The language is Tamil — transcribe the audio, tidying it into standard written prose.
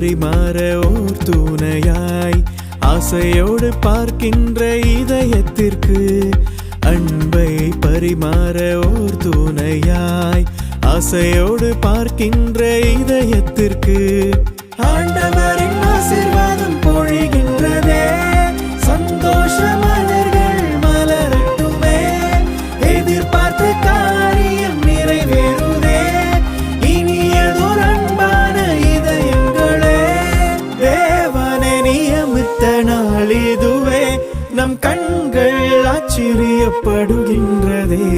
பரிமாற ஓர் துணையாய் ஆசையோடு பார்க்கின்ற இதயத்திற்கு அன்பை பரிமாற ஓர் துணையாய் ஆசையோடு பார்க்கின்ற இதயத்திற்கு ஆண்டவரின் ஆசீர்வாதம் பொழிகின்றதே சந்தோஷ மலர்கள் மலரட்டுமே எதிர்பார்த்த காரியம் நிறைவேறுதே இனியதோர் அன்பான இதயங்களே தேவனை நியமித்த நாள் இதுவே நம் கண்கள் ஆச்சரியப்படுகின்றதே